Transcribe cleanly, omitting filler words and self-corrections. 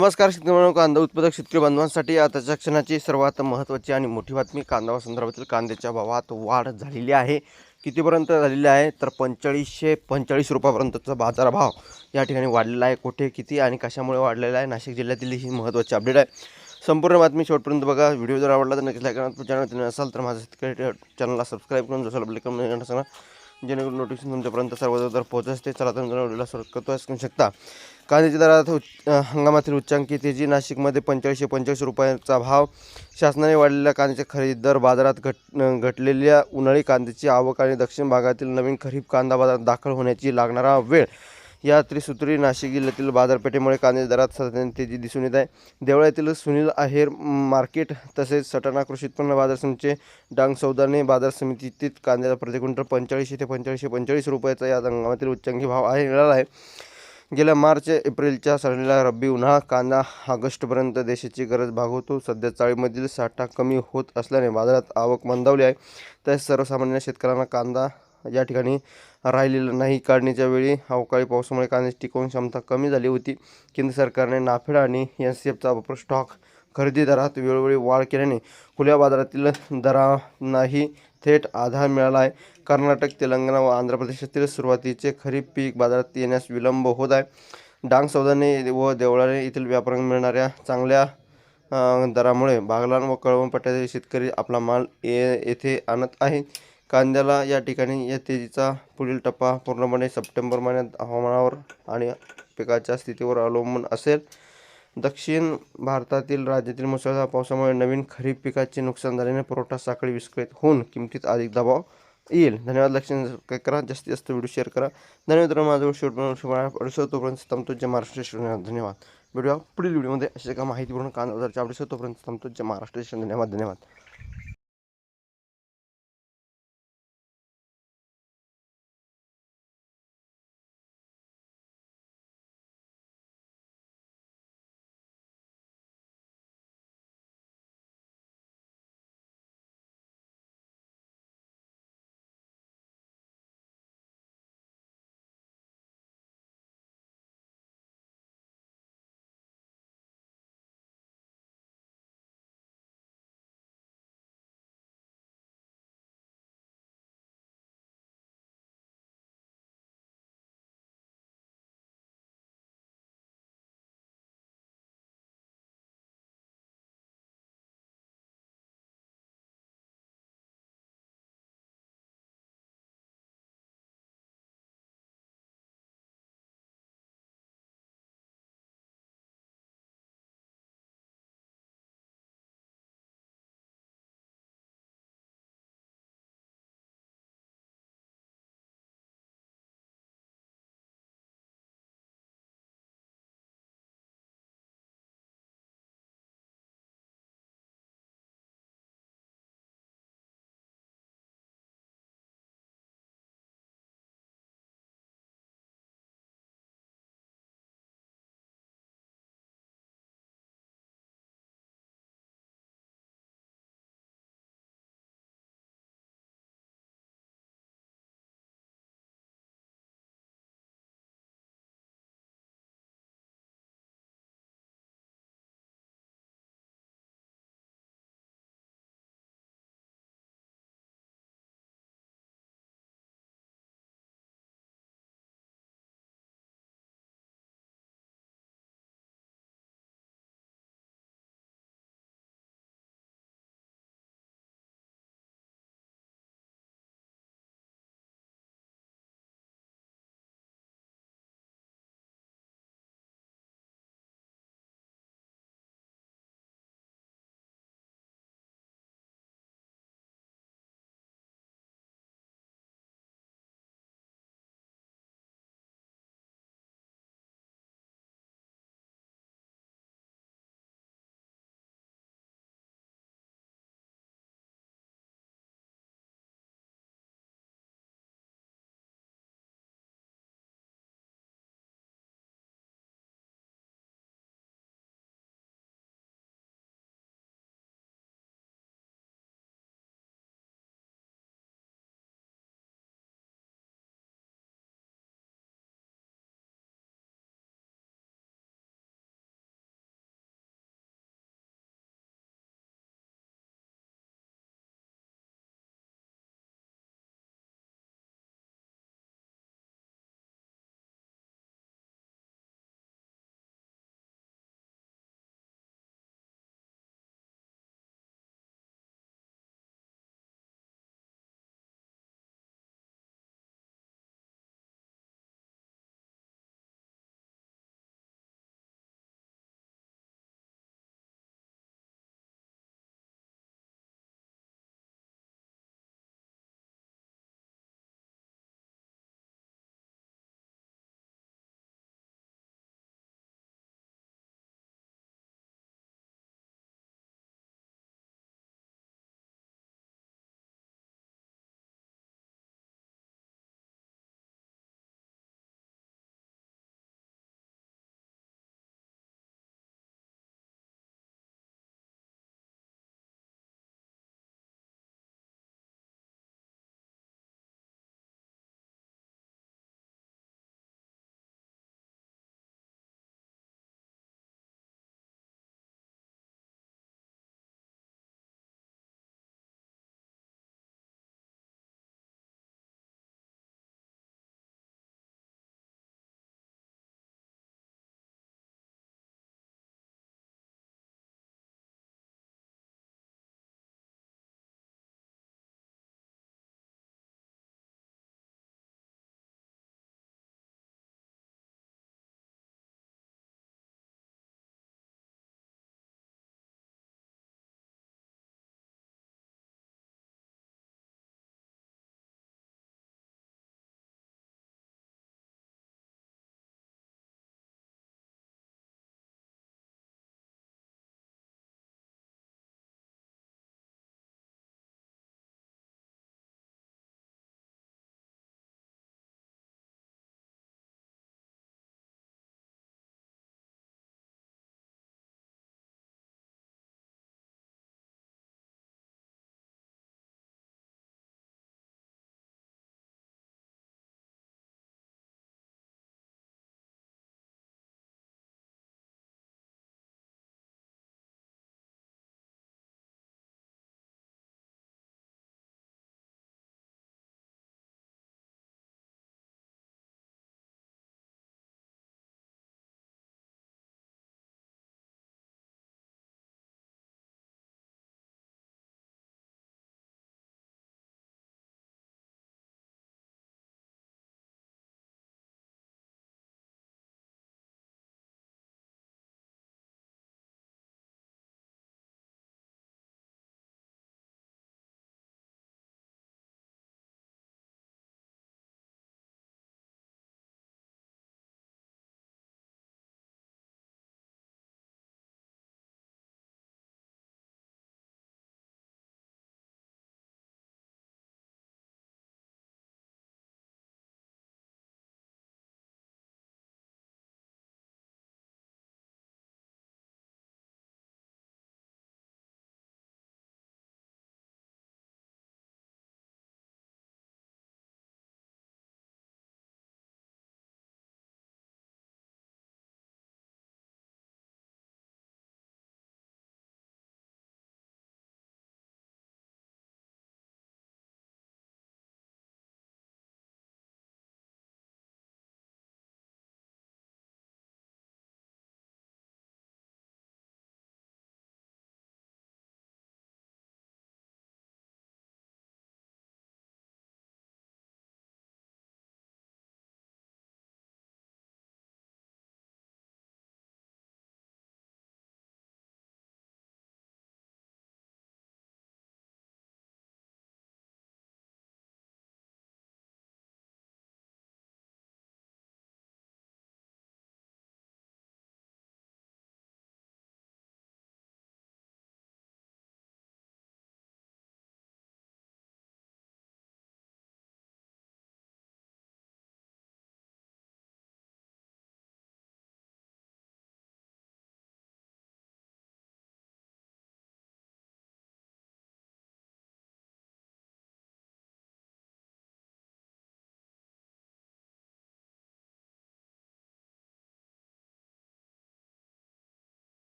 नमस्कार शेतकरी मित्रांनो, कांदा उत्पादक शेतकरी बांधवांसाठी आताच्या क्षणाची सर्वात महत्त्वाची आणि मोठी बातमी. कांदा संदर्भातील कांद्याच्या भावात वाढ झालेली आहे. कितीपर्यंत झालेली आहे तर 4545 रुपयापर्यंतचा बाजारभाव या ठिकाणी वाढलेला आहे. कुठे किती आणि कशामुळे वाढलेला आहे, नाशिक जिल्ह्यातील ही महत्त्वाची अपडेट आहे. संपूर्ण बातमी शेवटपर्यंत बघा. व्हिडिओ जर आवडला तर नक्कीच लाईक करा. चॅनल असाल तर माझ्या शेतकरी चॅनलला सबस्क्राईब करून जसं बेल सांगा, जेणेकरून नोटिफिकेशन तुमच्यापर्यंत सर्वत्र पोहोचत असते. चला तर व्हिडिओला सुरू करतो. करू शकता कांद्याच्या दरात हंगामातील उच्चांकी तेजी. नाशिकमध्ये 4545 रुपयांचा भाव. शासनाने वाढलेल्या कांद्याचे खरेदी दर, बाजारात घटलेल्या उन्हाळी कांद्याची आवक आणि दक्षिण भागातील नवीन खरीप कांदा बाजारात दाखल होण्याची लागणारा वेळ या त्रिसूत्री नाशिक जिल्ह्यातील बाजारपेठेमुळे कांद्याच्या दरात सध्या तेजी दिसून येत आहे. देवळा येथील सुनील आहेर मार्केट तसेच सटाणा कृषी उत्पन्न बाजार समितीचे डांग सौदाने बाजार समितीत कांद्याचा प्रति क्विंटल 45 ते 4545 रुपयाचा या हंगामातील उच्चांकी भाव मिळाला आहे. गेल्या मार्च एप्रिलच्या सडलेला रब्बी उन्हाळा कांदा ऑगस्टपर्यंत देशाची गरज भागवतो. सध्या चाळीमधील साठा कमी होत असल्याने बाजारात आवक मंदावली आहे. तसेच सर्वसामान्य शेतकऱ्यांना कांदा या ठिकाणी राहिलेला नाही. काढणीच्या वेळी अवकाळी पावसामुळे कांद्याची टिकवून क्षमता कमी झाली होती. केंद्र सरकारने नाफेड आणि NCFचा बफर स्टॉक खरेदी दरात वेळोवेळी वाढ केल्याने खुल्या बाजारातील दरांनाही थेट आधार मिळाला आहे. कर्नाटक, तेलंगणा व आंध्र प्रदेशातील सुरुवातीचे खरीप पीक बाजारात येण्यास विलंब होत आहे. डांग सौदाने व देवळाने येथील व्यापाऱ्यांना मिळणाऱ्या चांगल्या दरामुळे बागलाण व कळवण पट्ट्यातील शेतकरी आपला माल येथे आणत आहे. कांद्याला या ठिकाणी या तेजीचा पुढील टप्पा पूर्णपणे सप्टेंबर महिन्यात हवामानावर आणि पिकाच्या स्थितीवर अवलंबून असेल. दक्षिण भारतातील राज्यातील मुसळधार पावसामुळे नवीन खरीप पिकाचे नुकसान झाल्याने पुरवठा साखळी विस्कळीत होऊन किमतीत अधिक दबाव येईल. धन्यवाद. लक्ष करा, जास्तीत जास्त व्हिडिओ शेअर करा. धन्यवाद. माझा शेवट तोपर्यंत थांबतो. जय महाराष्ट्र. धन्यवाद. पुढील व्हिडिओमध्ये अशा एका माहितीपूर्ण कांदा बाजाराच्या अपडेट्स तोपर्यंत थांबतो. जय महाराष्ट्र. धन्यवाद.